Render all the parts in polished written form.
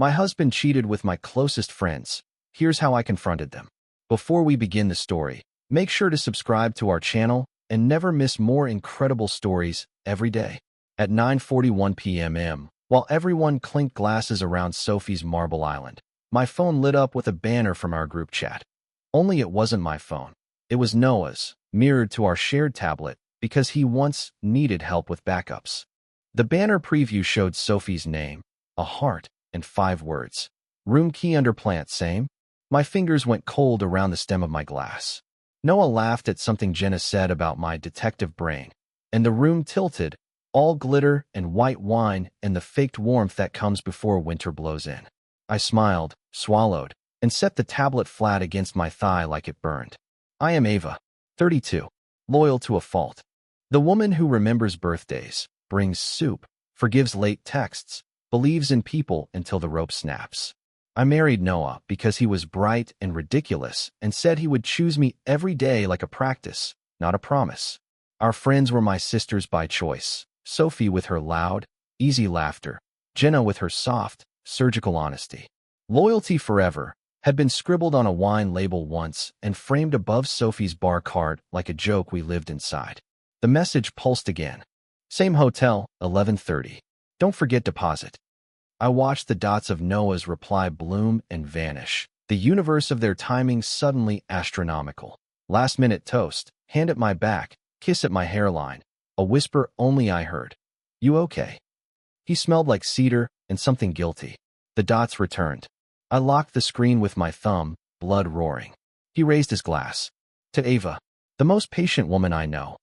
My husband cheated with my closest friends. Here's how I confronted them. Before we begin the story, make sure to subscribe to our channel and never miss more incredible stories every day. At 9:41 p.m., while everyone clinked glasses around Sophie's marble island, my phone lit up with a banner from our group chat. Only it wasn't my phone. It was Noah's, mirrored to our shared tablet, because he once needed help with backups. The banner preview showed Sophie's name, a heart, and 5 words. Room key under plant, same. My fingers went cold around the stem of my glass. Noah laughed at something Jenna said about my detective brain, and the room tilted, all glitter and white wine and the faked warmth that comes before winter blows in. I smiled, swallowed, and set the tablet flat against my thigh like it burned. I am Ava, 32, loyal to a fault. The woman who remembers birthdays, brings soup, forgives late texts, believes in people until the rope snaps. I married Noah because he was bright and ridiculous and said he would choose me every day like a practice, not a promise. Our friends were my sisters by choice, Sophie with her loud, easy laughter, Jenna with her soft, surgical honesty. Loyalty forever had been scribbled on a wine label once and framed above Sophie's bar card like a joke we lived inside. The message pulsed again. Same hotel, 11:30. Don't forget deposit. I watched the dots of Noah's reply bloom and vanish, the universe of their timing suddenly astronomical. Last-minute toast, hand at my back, kiss at my hairline, a whisper only I heard. You okay? He smelled like cedar and something guilty. The dots returned. I locked the screen with my thumb, blood roaring. He raised his glass. To Ava, the most patient woman I know.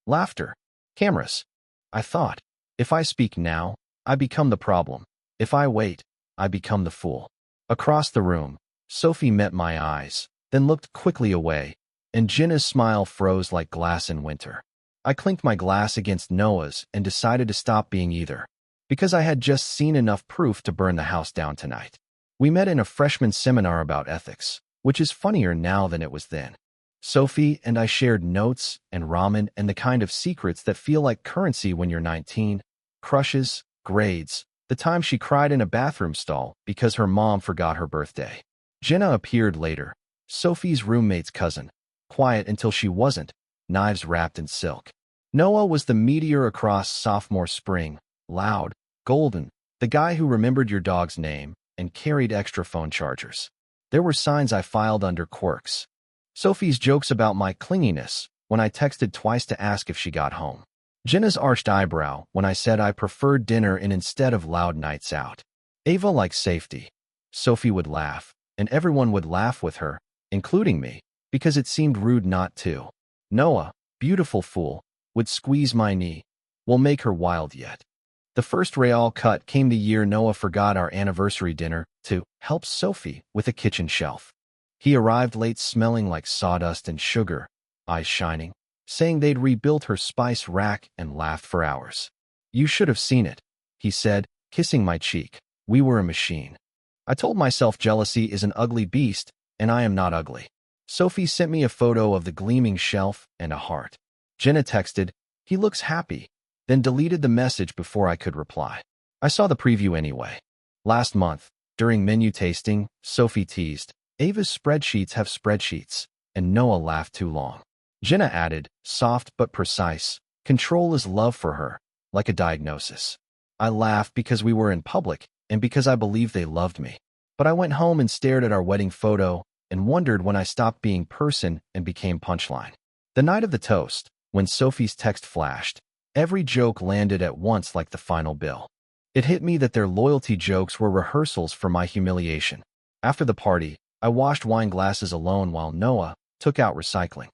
Laughter. Cameras. I thought, if I speak now, I become the problem. If I wait, I become the fool. Across the room, Sophie met my eyes, then looked quickly away, and Jenna's smile froze like glass in winter. I clinked my glass against Noah's and decided to stop being either, because I had just seen enough proof to burn the house down tonight. We met in a freshman seminar about ethics, which is funnier now than it was then. Sophie and I shared notes and ramen and the kind of secrets that feel like currency when you're 19, crushes, grades, the time she cried in a bathroom stall because her mom forgot her birthday. Jenna appeared later, Sophie's roommate's cousin, quiet until she wasn't, knives wrapped in silk. Noah was the meteor across sophomore spring, loud, golden, the guy who remembered your dog's name and carried extra phone chargers. There were signs I filed under quirks. Sophie's jokes about my clinginess when I texted twice to ask if she got home. Jenna's arched eyebrow when I said I preferred dinner in instead of loud nights out. Ava liked safety. Sophie would laugh, and everyone would laugh with her, including me, because it seemed rude not to. Noah, beautiful fool, would squeeze my knee. We'll make her wild yet. The first real cut came the year Noah forgot our anniversary dinner to help Sophie with a kitchen shelf. He arrived late smelling like sawdust and sugar, eyes shining, saying they'd rebuilt her spice rack and laughed for hours. You should have seen it, he said, kissing my cheek. We were a machine. I told myself jealousy is an ugly beast, and I am not ugly. Sophie sent me a photo of the gleaming shelf and a heart. Jenna texted, he looks happy, then deleted the message before I could reply. I saw the preview anyway. Last month, during menu tasting, Sophie teased, Ava's spreadsheets have spreadsheets, and Noah laughed too long. Jenna added, soft but precise, control is love for her, like a diagnosis. I laughed because we were in public and because I believed they loved me. But I went home and stared at our wedding photo and wondered when I stopped being person and became punchline. The night of the toast, when Sophie's text flashed, every joke landed at once like the final bill. It hit me that their loyalty jokes were rehearsals for my humiliation. After the party, I washed wine glasses alone while Noah took out recycling.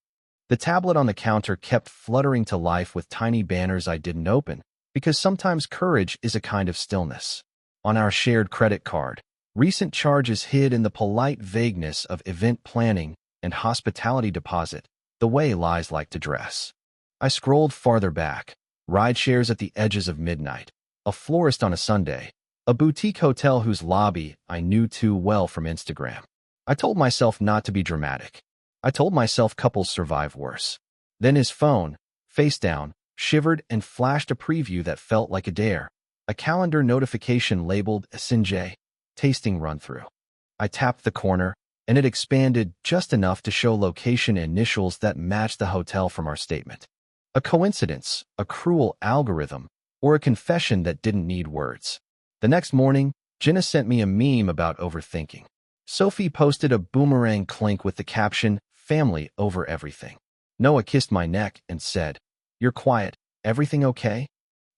The tablet on the counter kept fluttering to life with tiny banners I didn't open, because sometimes courage is a kind of stillness. On our shared credit card, recent charges hid in the polite vagueness of event planning and hospitality deposit, the way lies like to dress. I scrolled farther back, rideshares at the edges of midnight, a florist on a Sunday, a boutique hotel whose lobby I knew too well from Instagram. I told myself not to be dramatic. I told myself couples survive worse. Then his phone, face down, shivered and flashed a preview that felt like a dare. A calendar notification labeled Sinjay. tasting run-through. I tapped the corner, and it expanded just enough to show location initials that matched the hotel from our statement. A coincidence, a cruel algorithm, or a confession that didn't need words. The next morning, Jenna sent me a meme about overthinking. Sophie posted a boomerang clink with the caption, "Family over everything." Noah kissed my neck and said, "You're quiet. Everything okay?"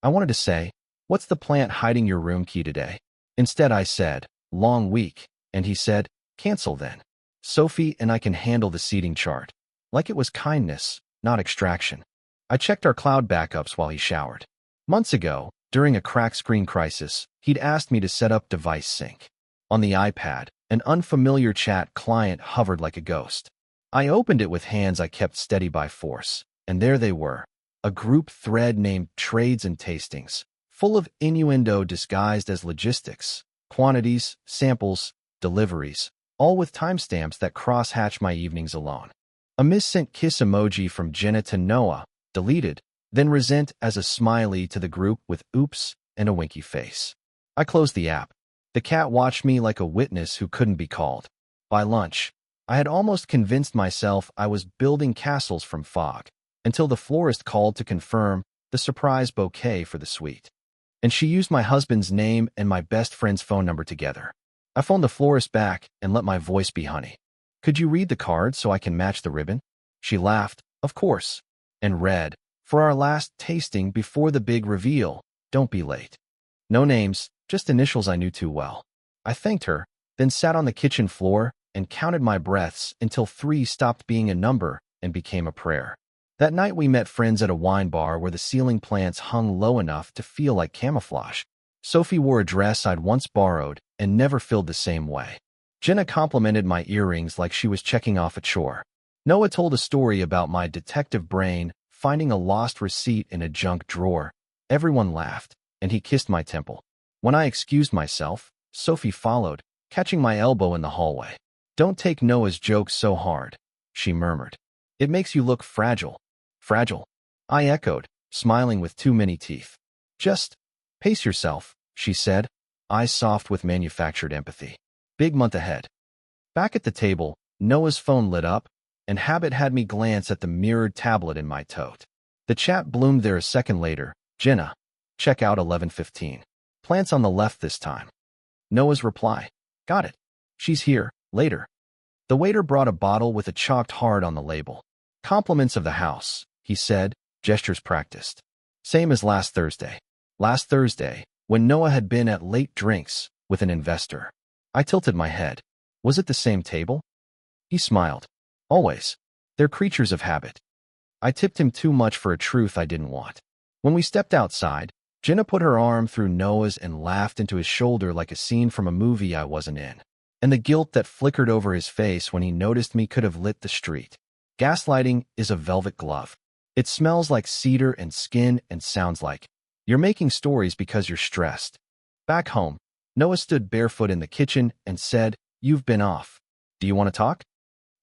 I wanted to say, "What's the plant hiding your room key today?" Instead, I said, "Long week," and he said, "Cancel then. Sophie and I can handle the seating chart." Like it was kindness, not extraction. I checked our cloud backups while he showered. Months ago, during a crack screen crisis, he'd asked me to set up device sync. On the iPad, an unfamiliar chat client hovered like a ghost. I opened it with hands I kept steady by force, and there they were, a group thread named Trades and Tastings, full of innuendo disguised as logistics, quantities, samples, deliveries, all with timestamps that cross-hatch my evenings alone. A missent kiss emoji from Jenna to Noah, deleted, then resent as a smiley to the group with oops and a winky face. I closed the app. The cat watched me like a witness who couldn't be called. By lunch, I had almost convinced myself I was building castles from fog, until the florist called to confirm the surprise bouquet for the suite. And she used my husband's name and my best friend's phone number together. I phoned the florist back and let my voice be honey. "Could you read the card so I can match the ribbon?" She laughed, "Of course," and read, "For our last tasting before the big reveal, don't be late." No names, just initials I knew too well. I thanked her, then sat on the kitchen floor and counted my breaths until 3 stopped being a number and became a prayer. That night we met friends at a wine bar where the ceiling plants hung low enough to feel like camouflage. Sophie wore a dress I'd once borrowed and never filled the same way. Jenna complimented my earrings like she was checking off a chore. Noah told a story about my detective brain finding a lost receipt in a junk drawer. Everyone laughed, and he kissed my temple. When I excused myself, Sophie followed, catching my elbow in the hallway. "Don't take Noah's jokes so hard," she murmured. "It makes you look fragile." "Fragile?" I echoed, smiling with too many teeth. "Just pace yourself," she said, eyes soft with manufactured empathy. Big month ahead. Back at the table, Noah's phone lit up, and habit had me glance at the mirrored tablet in my tote. The chat bloomed there a second later. "Jenna, check out 11:15. Plants on the left this time." Noah's reply, "Got it. She's here, later." The waiter brought a bottle with a chalked heart on the label. "Compliments of the house," he said, gestures practiced. Same as last Thursday. Last Thursday, when Noah had been at late drinks with an investor. I tilted my head. Was it the same table? He smiled. "Always. They're creatures of habit." I tipped him too much for a truth I didn't want. When we stepped outside, Jenna put her arm through Noah's and laughed into his shoulder like a scene from a movie I wasn't in. And the guilt that flickered over his face when he noticed me could have lit the street. Gaslighting is a velvet glove. It smells like cedar and skin and sounds like you're making stories because you're stressed. Back home, Noah stood barefoot in the kitchen and said, "You've been off. Do you want to talk?"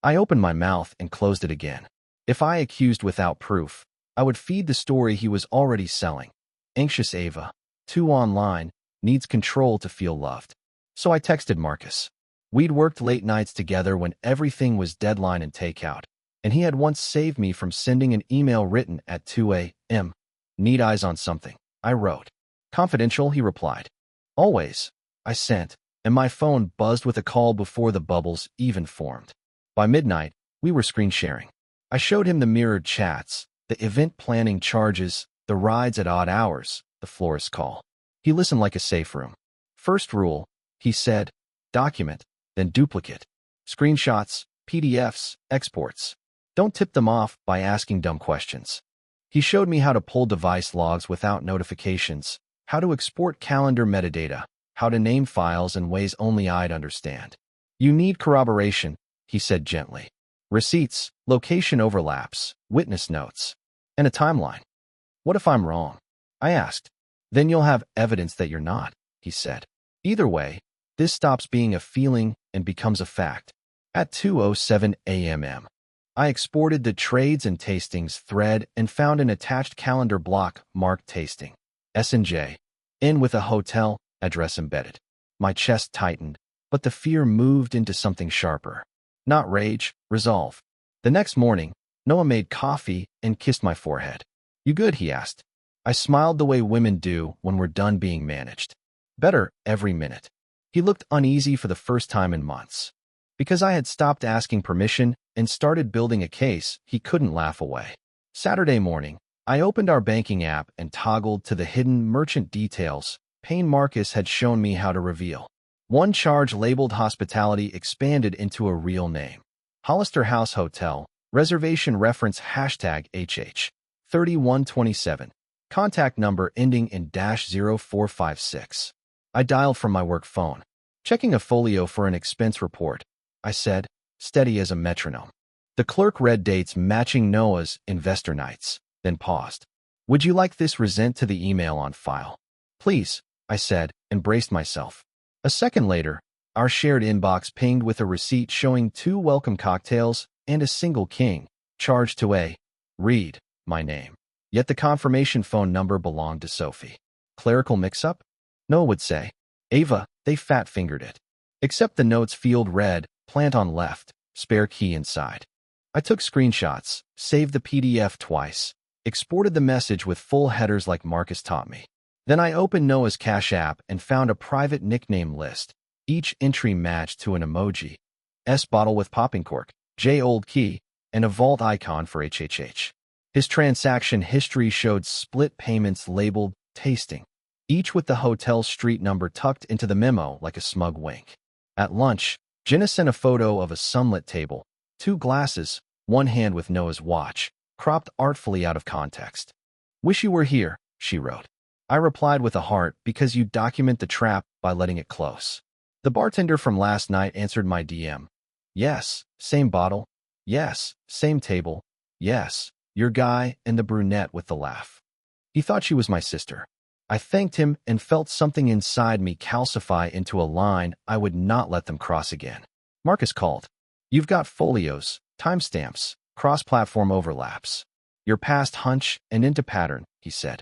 I opened my mouth and closed it again. If I accused without proof, I would feed the story he was already selling. Anxious Ava, too online, needs control to feel loved. So I texted Marcus. We'd worked late nights together when everything was deadline and takeout, and he had once saved me from sending an email written at 2 a.m. "Need eyes on something," I wrote. "Confidential," he replied. "Always," I sent, and my phone buzzed with a call before the bubbles even formed. By midnight, we were screen sharing. I showed him the mirrored chats, the event planning charges, the rides at odd hours, the florist call. He listened like a safe room. "First rule," he said, "document, then duplicate. Screenshots, PDFs, exports. Don't tip them off by asking dumb questions." He showed me how to pull device logs without notifications, how to export calendar metadata, how to name files in ways only I'd understand. "You need corroboration," he said gently. "Receipts, location overlaps, witness notes, and a timeline." "What if I'm wrong?" I asked. "Then you'll have evidence that you're not," he said. "Either way, this stops being a feeling and becomes a fact." At 2:07 a.m., I exported the Trades and Tastings thread and found an attached calendar block marked Tasting. S&J. In with a hotel address embedded. My chest tightened, but the fear moved into something sharper. Not rage, resolve. The next morning, Noah made coffee and kissed my forehead. "You good?" he asked. I smiled the way women do when we're done being managed. Better every minute. He looked uneasy for the first time in months. Because I had stopped asking permission and started building a case, he couldn't laugh away. Saturday morning, I opened our banking app and toggled to the hidden merchant details Payne Marcus had shown me how to reveal. One charge labeled hospitality expanded into a real name. Hollister House Hotel, reservation reference #HH, 3127. Contact number ending in -0456. I dialed from my work phone. "Checking a folio for an expense report," I said, steady as a metronome. The clerk read dates matching Noah's investor nights, then paused. "Would you like this resent to the email on file?" "Please," I said, and braced myself. A second later, our shared inbox pinged with a receipt showing 2 welcome cocktails and a single king, charged to a read my name. Yet the confirmation phone number belonged to Sophie. Clerical mix-up? Noah would say. "Ava, they fat-fingered it." Except the notes field read, "Plant on left, spare key inside." I took screenshots, saved the PDF twice, exported the message with full headers like Marcus taught me. Then I opened Noah's Cash App and found a private nickname list, each entry matched to an emoji. S bottle with popping cork, J old key, and a vault icon for HHH. His transaction history showed split payments labeled tasting, each with the hotel street number tucked into the memo like a smug wink. At lunch, Jenna sent a photo of a sunlit table, 2 glasses, one hand with Noah's watch, cropped artfully out of context. "Wish you were here," she wrote. I replied with a heart because you document the trap by letting it close. The bartender from last night answered my DM. "Yes, same bottle. Yes, same table. Yes, your guy," and the brunette with the laugh. He thought she was my sister. I thanked him and felt something inside me calcify into a line I would not let them cross again. Marcus called. "You've got folios, timestamps, cross-platform overlaps. You're past hunch and into pattern," he said.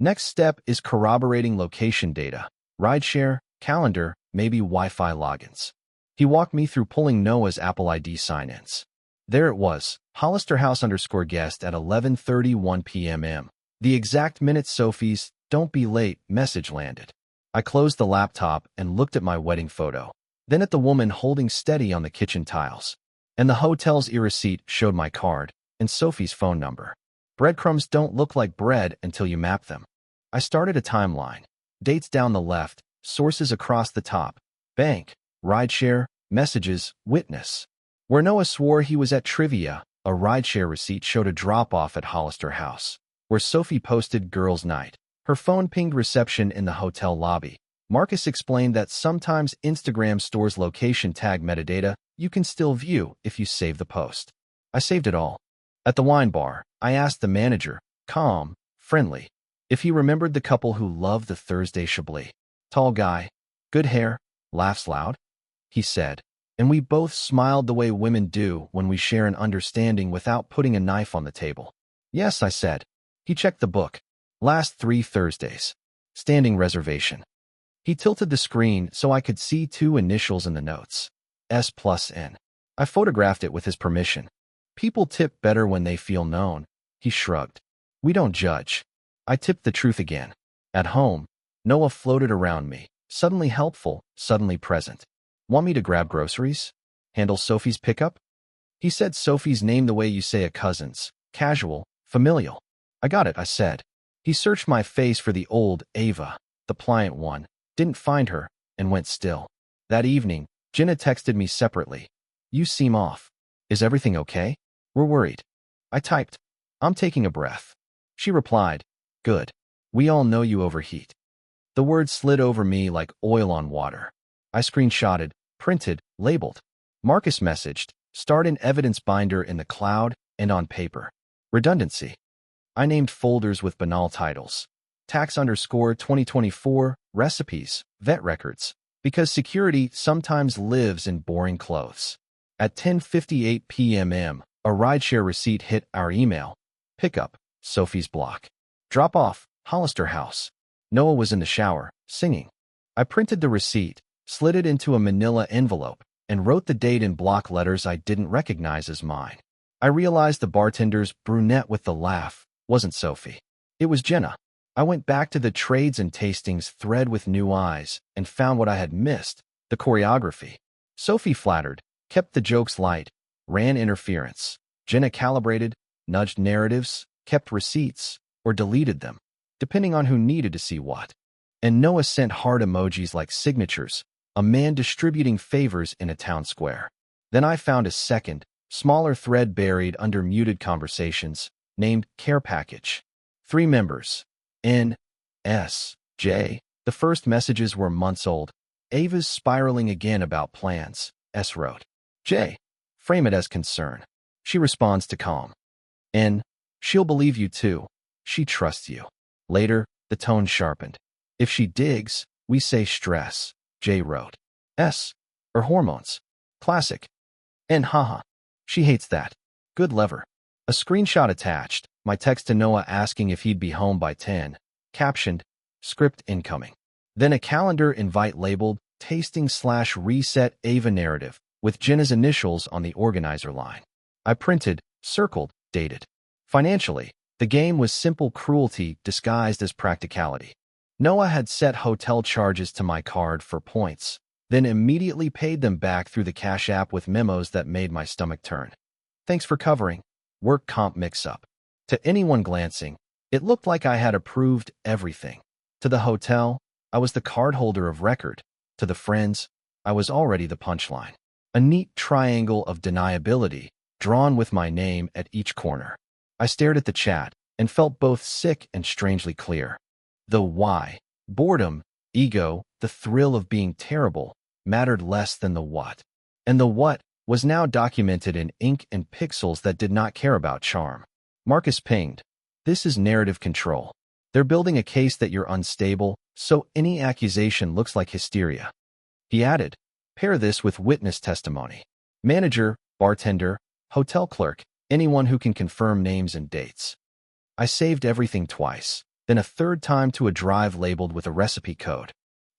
"Next step is corroborating location data, rideshare, calendar, maybe Wi-Fi logins." He walked me through pulling Noah's Apple ID sign-ins. There it was, Hollister House_guest at 11:31 p.m. The exact minute Sophie's "don't be late" message landed. I closed the laptop and looked at my wedding photo, then at the woman holding steady on the kitchen tiles. And the hotel's e-receipt showed my card and Sophie's phone number. Breadcrumbs don't look like bread until you map them. I started a timeline. Dates down the left, sources across the top. Bank, rideshare, messages, witness. Where Noah swore he was at trivia, a rideshare receipt showed a drop-off at Hollister House. Where Sophie posted girls' night, her phone pinged reception in the hotel lobby. Marcus explained that sometimes Instagram stores location tag metadata you can still view if you save the post. I saved it all. At the wine bar, I asked the manager, calm, friendly, if he remembered the couple who loved the Thursday Chablis. Tall guy, good hair, laughs loud, he said, and we both smiled the way women do when we share an understanding without putting a knife on the table. "Yes," I said. He checked the book. Last 3 Thursdays. Standing reservation. He tilted the screen so I could see 2 initials in the notes. S+N. I photographed it with his permission. "People tip better when they feel known." He shrugged. "We don't judge." I tipped the truth again. At home, Noah floated around me, suddenly helpful, suddenly present. "Want me to grab groceries? Handle Sophie's pickup?" He said Sophie's name the way you say a cousin's, casual, familial. "I got it," I said. He searched my face for the old Ava, the pliant one, didn't find her, and went still. That evening, Jenna texted me separately. "You seem off. Is everything okay? We're worried." I typed, "I'm taking a breath." She replied, "Good. We all know you overheat." The words slid over me like oil on water. I screenshotted, printed, labeled. Marcus messaged, "Start an evidence binder in the cloud and on paper." Redundancy. I named folders with banal titles. Tax_2024, recipes, vet records, because security sometimes lives in boring clothes. At 10:58 p.m., a rideshare receipt hit our email. Pickup, Sophie's block. Drop off, Hollister House. Noah was in the shower, singing. I printed the receipt, slid it into a manila envelope, and wrote the date in block letters I didn't recognize as mine. I realized the bartender's brunette with the laugh wasn't Sophie. It was Jenna. I went back to the trades and tastings thread with new eyes and found what I had missed, the choreography. Sophie flattered, kept the jokes light, ran interference. Jenna calibrated, nudged narratives, kept receipts, or deleted them, depending on who needed to see what. And Noah sent heart emojis like signatures, a man distributing favors in a town square. Then I found a second, smaller thread buried under muted conversations, named Care Package. 3 members. N. S. J. The first messages were months old. Ava's spiraling again about plans, S wrote. J. Frame it as concern. She responds to calm. N. She'll believe you too. She trusts you. Later, the tone sharpened. If she digs, we say stress, J wrote. S. Or hormones. Classic. N. Haha. She hates that. Good lever. A screenshot attached, my text to Noah asking if he'd be home by 10, captioned, script incoming. Then a calendar invite labeled tasting/reset Ava narrative with Jenna's initials on the organizer line. I printed, circled, dated. Financially, the game was simple cruelty disguised as practicality. Noah had set hotel charges to my card for points, then immediately paid them back through the Cash App with memos that made my stomach turn. Thanks for covering. Work comp mix-up. To anyone glancing, it looked like I had approved everything. To the hotel, I was the cardholder of record. To the friends, I was already the punchline. A neat triangle of deniability, drawn with my name at each corner. I stared at the chat and felt both sick and strangely clear. The why, boredom, ego, the thrill of being terrible, mattered less than the what. And the what was now documented in ink and pixels that did not care about charm. Marcus pinged. This is narrative control. They're building a case that you're unstable, so any accusation looks like hysteria. He added, pair this with witness testimony. Manager, bartender, hotel clerk, anyone who can confirm names and dates. I saved everything twice, then a third time to a drive labeled with a recipe code.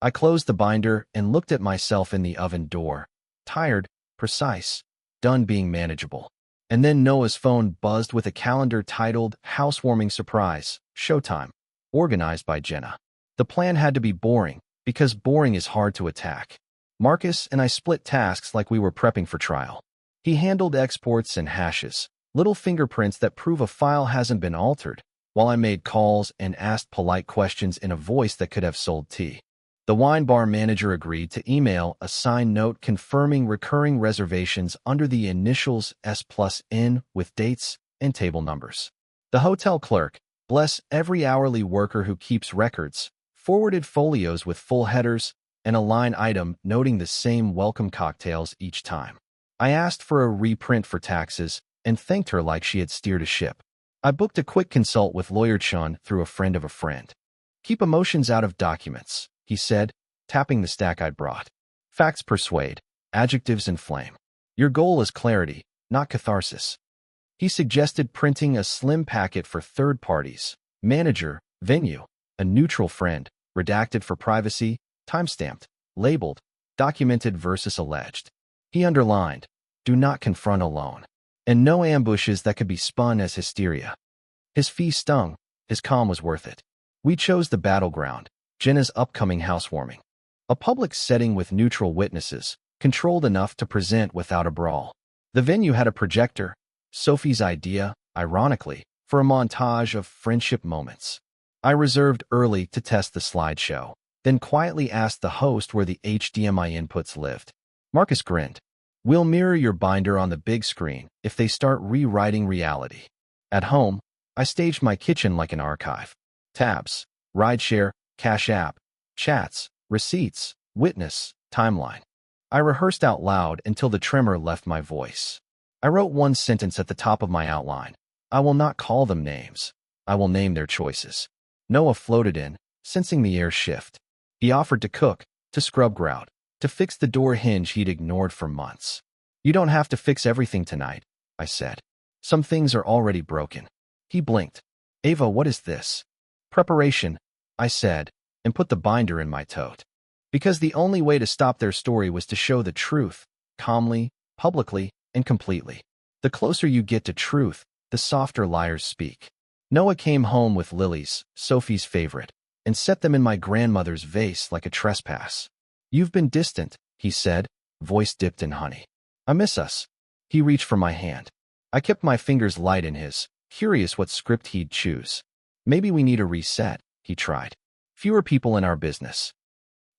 I closed the binder and looked at myself in the oven door. Tired, precise, done being manageable. And then Noah's phone buzzed with a calendar titled Housewarming Surprise, Showtime, organized by Jenna. The plan had to be boring, because boring is hard to attack. Marcus and I split tasks like we were prepping for trial. He handled exports and hashes, little fingerprints that prove a file hasn't been altered, while I made calls and asked polite questions in a voice that could have sold tea. The wine bar manager agreed to email a signed note confirming recurring reservations under the initials S+N with dates and table numbers. The hotel clerk, bless every hourly worker who keeps records, forwarded folios with full headers and a line item noting the same welcome cocktails each time. I asked for a reprint for taxes and thanked her like she had steered a ship. I booked a quick consult with Lawyer Chun through a friend of a friend. Keep emotions out of documents, he said, tapping the stack I'd brought. Facts persuade, adjectives inflame. Your goal is clarity, not catharsis. He suggested printing a slim packet for third parties, manager, venue, a neutral friend, redacted for privacy, timestamped, labeled, documented versus alleged. He underlined, do not confront alone, and no ambushes that could be spun as hysteria. His fee stung, his calm was worth it. We chose the battleground, Jenna's upcoming housewarming. A public setting with neutral witnesses, controlled enough to present without a brawl. The venue had a projector, Sophie's idea, ironically, for a montage of friendship moments. I reserved early to test the slideshow, then quietly asked the host where the HDMI inputs lived. Marcus grinned. We'll mirror your binder on the big screen if they start rewriting reality. At home, I staged my kitchen like an archive. Tabs, rideshare, Cash App, chats, receipts, witness, timeline. I rehearsed out loud until the tremor left my voice. I wrote one sentence at the top of my outline. I will not call them names. I will name their choices. Noah floated in, sensing the air shift. He offered to cook, to scrub grout, to fix the door hinge he'd ignored for months. You don't have to fix everything tonight, I said. Some things are already broken. He blinked. Ava, what is this? Preparation, I said, and put the binder in my tote. Because the only way to stop their story was to show the truth, calmly, publicly, and completely. The closer you get to truth, the softer liars speak. Noah came home with lilies, Sophie's favorite, and set them in my grandmother's vase like a trespass. "You've been distant," he said, voice dipped in honey. "I miss us." He reached for my hand. I kept my fingers light in his, curious what script he'd choose. "Maybe we need a reset," he tried. "Fewer people in our business."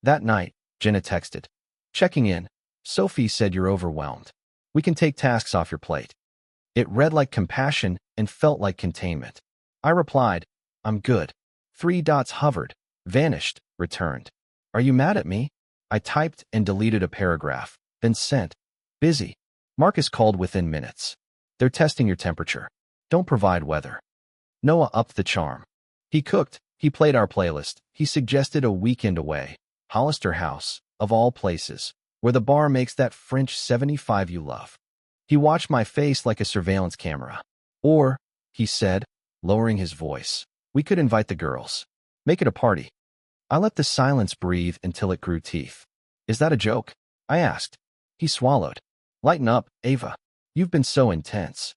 That night, Jenna texted. "Checking in. Sophie said you're overwhelmed. We can take tasks off your plate." It read like compassion and felt like containment. I replied, "I'm good." 3 dots hovered, vanished, returned. "Are you mad at me?" I typed and deleted a paragraph, then sent. "Busy." Marcus called within minutes. "They're testing your temperature. Don't provide weather." Noah upped the charm. He cooked, he played our playlist, he suggested a weekend away. Hollister House, of all places, where the bar makes that French 75 you love. He watched my face like a surveillance camera. "Or," he said, lowering his voice, "we could invite the girls. Make it a party." I let the silence breathe until it grew teeth. "Is that a joke?" I asked. He swallowed. "Lighten up, Ava. You've been so intense."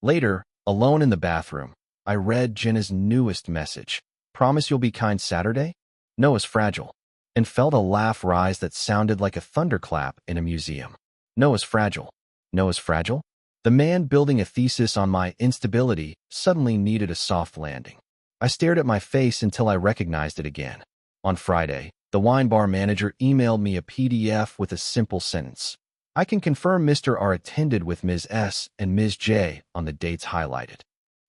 Later, alone in the bathroom, I read Jenna's newest message. "Promise you'll be kind Saturday? Noah's fragile." And felt a laugh rise that sounded like a thunderclap in a museum. Noah's fragile. Noah's fragile? The man building a thesis on my instability suddenly needed a soft landing. I stared at my face until I recognized it again. On Friday, the wine bar manager emailed me a PDF with a simple sentence. "I can confirm Mr. R attended with Ms. S and Ms. J on the dates highlighted."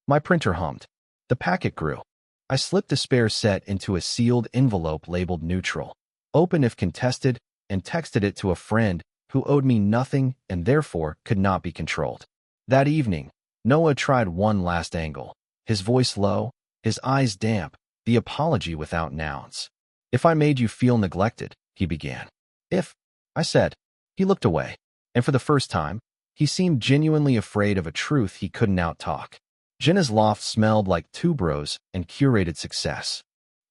My printer hummed. The packet grew. I slipped a spare set into a sealed envelope labeled neutral, open if contested, and texted it to a friend who owed me nothing and therefore could not be controlled. That evening, Noah tried one last angle, his voice low, his eyes damp, the apology without nouns. "If I made you feel neglected," he began. "If," I said. He looked away, and for the first time, he seemed genuinely afraid of a truth he couldn't out-talk. Jenna's loft smelled like tuberose and curated success.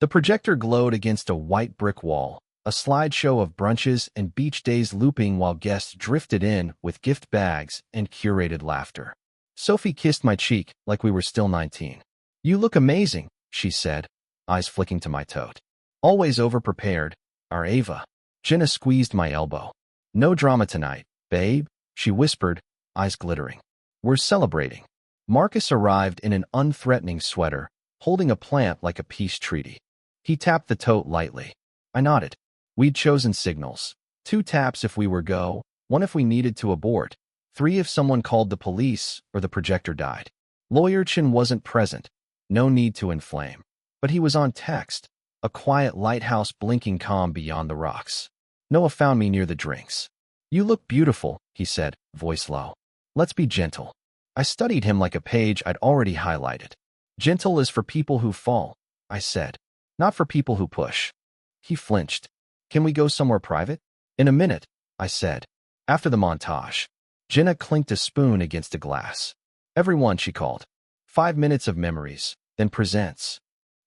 The projector glowed against a white brick wall, a slideshow of brunches and beach days looping while guests drifted in with gift bags and curated laughter. Sophie kissed my cheek like we were still 19. "You look amazing," she said, eyes flicking to my tote. "Always over-prepared, our Ava." Jenna squeezed my elbow. "No drama tonight, babe," she whispered, eyes glittering. "We're celebrating." Marcus arrived in an unthreatening sweater, holding a plant like a peace treaty. He tapped the tote lightly. I nodded. We'd chosen signals. 2 taps if we were go, 1 if we needed to abort, 3 if someone called the police or the projector died. Lawyer Chin wasn't present. No need to inflame. But he was on text, a quiet lighthouse blinking calm beyond the rocks. Noah found me near the drinks. "You look beautiful," he said, voice low. "Let's be gentle." I studied him like a page I'd already highlighted. "Gentle is for people who fall," I said, "not for people who push." He flinched. "Can we go somewhere private?" "In a minute," I said. After the montage, Jenna clinked a spoon against a glass. "Everyone," she called. 5 minutes of memories, then presents.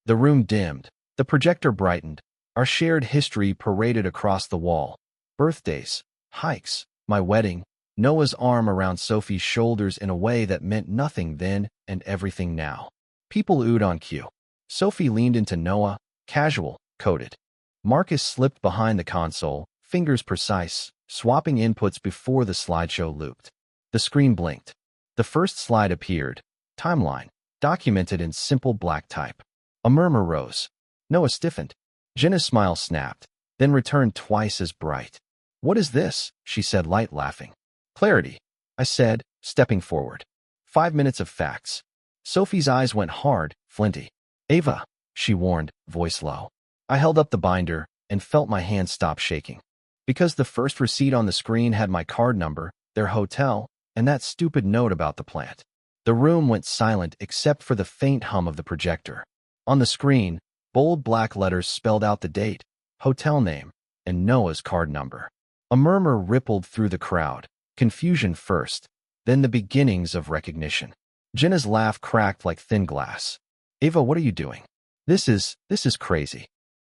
The room dimmed. The projector brightened. Our shared history paraded across the wall. Birthdays, hikes, my wedding, Noah's arm around Sophie's shoulders in a way that meant nothing then and everything now. People oohed on cue. Sophie leaned into Noah, casual, coded. Marcus slipped behind the console, fingers precise, swapping inputs before the slideshow looped. The screen blinked. The first slide appeared. Timeline, documented in simple black type. A murmur rose. Noah stiffened. Jenna's smile snapped, then returned twice as bright. "What is this?" she said, light laughing. "Clarity," I said, stepping forward. 5 minutes of facts. Sophie's eyes went hard, flinty. "Ava," she warned, voice low. I held up the binder and felt my hand stop shaking. Because the first receipt on the screen had my card number, their hotel, and that stupid note about the plant. The room went silent except for the faint hum of the projector. On the screen, bold black letters spelled out the date, hotel name, and Noah's card number. A murmur rippled through the crowd. Confusion first, then the beginnings of recognition. Jenna's laugh cracked like thin glass. "Ava, what are you doing? This is crazy."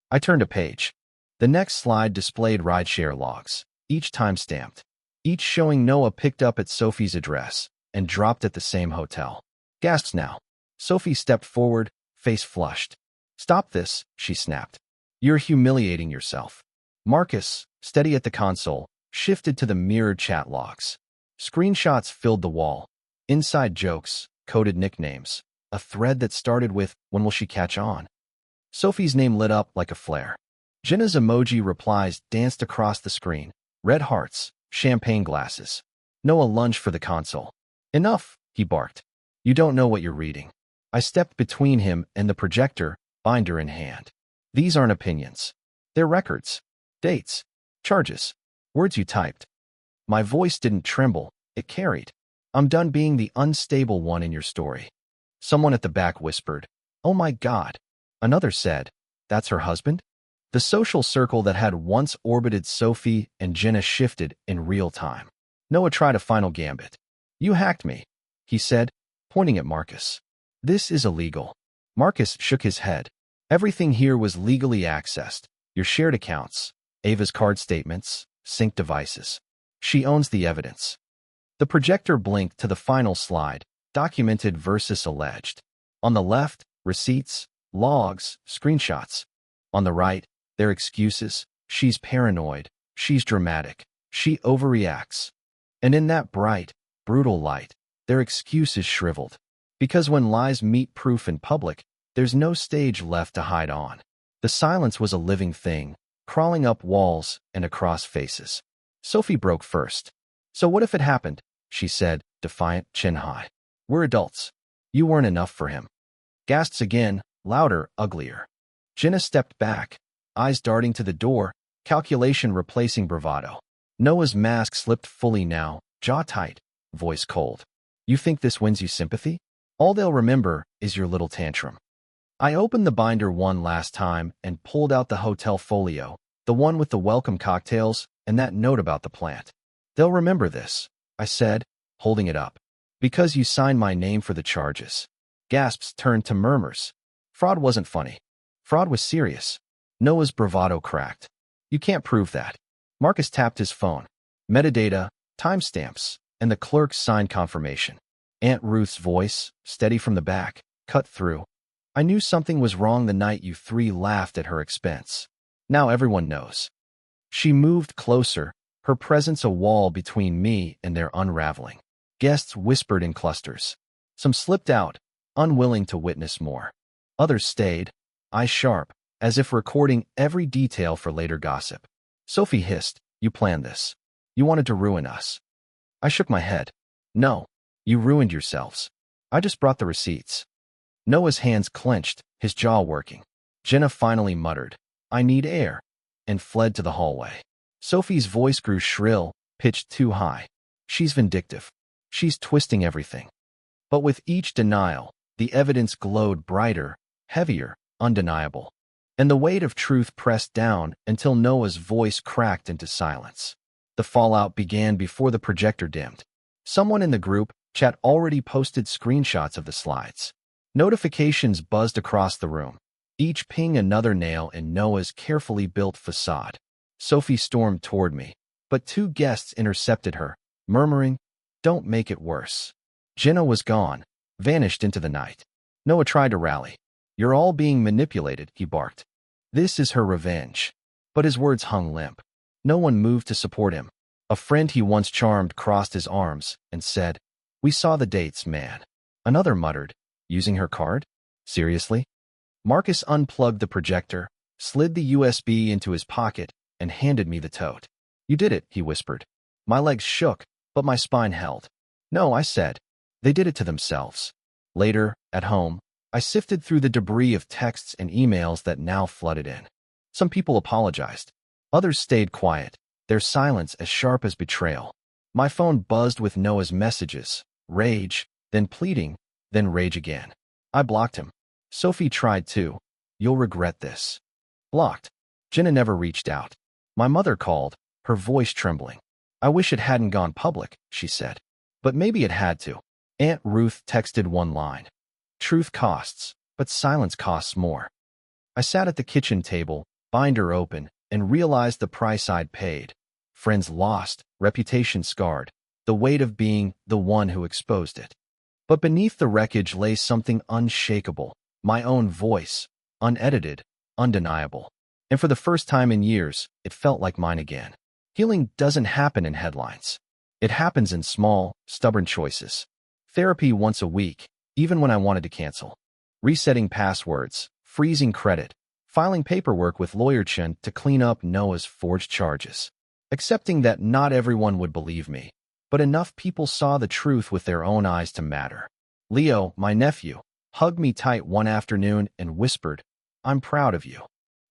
I turned a page. The next slide displayed rideshare logs, each time-stamped, each showing Noah picked up at Sophie's address and dropped at the same hotel. Gasps now. Sophie stepped forward, face flushed. "Stop this," she snapped. "You're humiliating yourself." Marcus, steady at the console, shifted to the mirrored chat logs. Screenshots filled the wall. Inside jokes, coded nicknames. A thread that started with, "When will she catch on?" Sophie's name lit up like a flare. Jenna's emoji replies danced across the screen. Red hearts, champagne glasses. Noah lunged for the console. "Enough," he barked. "You don't know what you're reading." I stepped between him and the projector, binder in hand. "These aren't opinions. They're records. Dates. Charges. Words you typed." My voice didn't tremble, it carried. "I'm done being the unstable one in your story." Someone at the back whispered, "Oh my God." Another said, "That's her husband?" The social circle that had once orbited Sophie and Jenna shifted in real time. Noah tried a final gambit. "You hacked me," he said, pointing at Marcus. "This is illegal." Marcus shook his head. "Everything here was legally accessed. Your shared accounts, Ava's card statements, sync devices. She owns the evidence." The projector blinked to the final slide, documented versus alleged. On the left, receipts, logs, screenshots. On the right, their excuses. "She's paranoid. She's dramatic. She overreacts." And in that bright, brutal light, their excuses shriveled. Because when lies meet proof in public, there's no stage left to hide on. The silence was a living thing, crawling up walls and across faces. Sophie broke first. "So what if it happened?" she said, defiant, chin high. "We're adults. You weren't enough for him." Gasps again, louder, uglier. Jenna stepped back, eyes darting to the door, calculation replacing bravado. Noah's mask slipped fully now, jaw tight, voice cold. "You think this wins you sympathy? All they'll remember is your little tantrum." I opened the binder one last time and pulled out the hotel folio, the one with the welcome cocktails and that note about the plant. "They'll remember this," I said, holding it up. "Because you signed my name for the charges." Gasps turned to murmurs. Fraud wasn't funny. Fraud was serious. Noah's bravado cracked. "You can't prove that." Marcus tapped his phone. Metadata, timestamps, and the clerk's signed confirmation. Aunt Ruth's voice, steady from the back, cut through. "I knew something was wrong the night you three laughed at her expense. Now everyone knows." She moved closer, her presence a wall between me and their unraveling. Guests whispered in clusters. Some slipped out, unwilling to witness more. Others stayed, eyes sharp, as if recording every detail for later gossip. Sophie hissed, "You planned this. You wanted to ruin us." I shook my head. "No, you ruined yourselves. I just brought the receipts." Noah's hands clenched, his jaw working. Jenna finally muttered, "I need air," and fled to the hallway. Sophie's voice grew shrill, pitched too high. She's vindictive. She's twisting everything. But with each denial, the evidence glowed brighter, heavier, undeniable. And the weight of truth pressed down until Noah's voice cracked into silence. The fallout began before the projector dimmed. Someone in the group chat already posted screenshots of the slides. Notifications buzzed across the room, each ping another nail in Noah's carefully built facade. Sophie stormed toward me, but two guests intercepted her, murmuring, "Don't make it worse." Jenna was gone, vanished into the night. Noah tried to rally. "You're all being manipulated," he barked. "This is her revenge." But his words hung limp. No one moved to support him. A friend he once charmed crossed his arms and said, "We saw the dates, man." Another muttered, "Using her card? Seriously?" Marcus unplugged the projector, slid the USB into his pocket, and handed me the tote. "You did it," he whispered. My legs shook, but my spine held. "No," I said. "They did it to themselves." Later, at home, I sifted through the debris of texts and emails that now flooded in. Some people apologized. Others stayed quiet, their silence as sharp as betrayal. My phone buzzed with Noah's messages, rage, then pleading, then rage again. I blocked him. Sophie tried too. "You'll regret this." Blocked. Jenna never reached out. My mother called, her voice trembling. "I wish it hadn't gone public," she said. But maybe it had to. Aunt Ruth texted one line. "Truth costs, but silence costs more." I sat at the kitchen table, binder open, and realized the price I'd paid. Friends lost, reputation scarred, the weight of being the one who exposed it. But beneath the wreckage lay something unshakable, my own voice, unedited, undeniable. And for the first time in years, it felt like mine again. Healing doesn't happen in headlines. It happens in small, stubborn choices. Therapy once a week, even when I wanted to cancel. Resetting passwords, freezing credit, filing paperwork with Lawyer Chen to clean up Noah's forged charges. Accepting that not everyone would believe me, but enough people saw the truth with their own eyes to matter. Leo, my nephew, hugged me tight one afternoon and whispered, "I'm proud of you."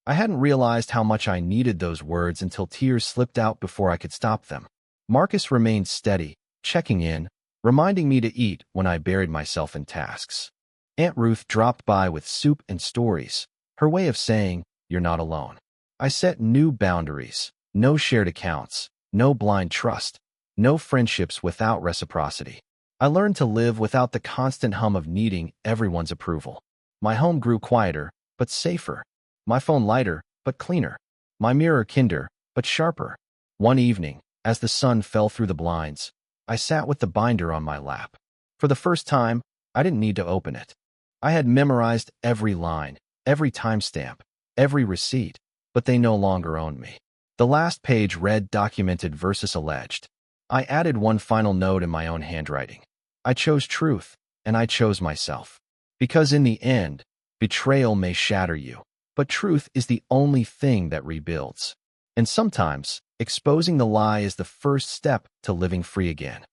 I hadn't realized how much I needed those words until tears slipped out before I could stop them. Marcus remained steady, checking in, reminding me to eat when I buried myself in tasks. Aunt Ruth dropped by with soup and stories, her way of saying, "You're not alone." I set new boundaries, no shared accounts, no blind trust, no friendships without reciprocity. I learned to live without the constant hum of needing everyone's approval. My home grew quieter, but safer. My phone lighter, but cleaner. My mirror kinder, but sharper. One evening, as the sun fell through the blinds, I sat with the binder on my lap. For the first time, I didn't need to open it. I had memorized every line, every timestamp, every receipt, but they no longer owned me. The last page read documented versus alleged. I added one final note in my own handwriting. I chose truth, and I chose myself. Because in the end, betrayal may shatter you, but truth is the only thing that rebuilds. And sometimes, exposing the lie is the first step to living free again.